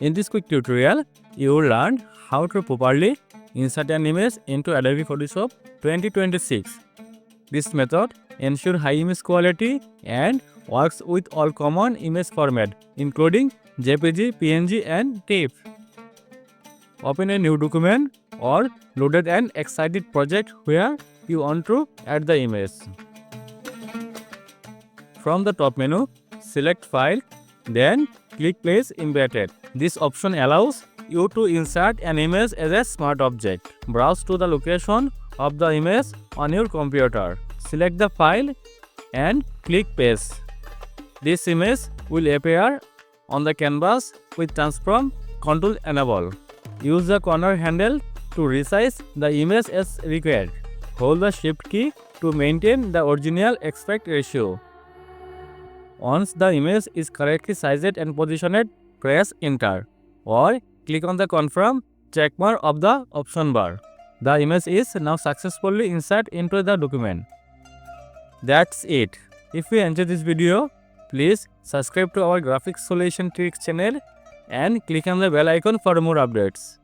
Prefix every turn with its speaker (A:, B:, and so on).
A: In this quick tutorial, you will learn how to properly insert an image into Adobe Photoshop 2026. This method ensures high image quality and works with all common image formats, including JPG, PNG, and TIFF. Open a new document or loaded an excited project where you want to add the image. From the top menu, select File, then click Place Embedded. This option allows you to insert an image as a smart object. Browse to the location of the image on your computer. Select the file and click Paste. This image will appear on the canvas with transform control enable. Use the corner handle to resize the image as required. Hold the Shift key to maintain the original aspect ratio. Once the image is correctly sized and positioned, press Enter or click on the Confirm checkmark of the option bar. The image is now successfully inserted into the document. That's it. If you enjoyed this video, please subscribe to our Graphics Solution Tricks channel and click on the bell icon for more updates.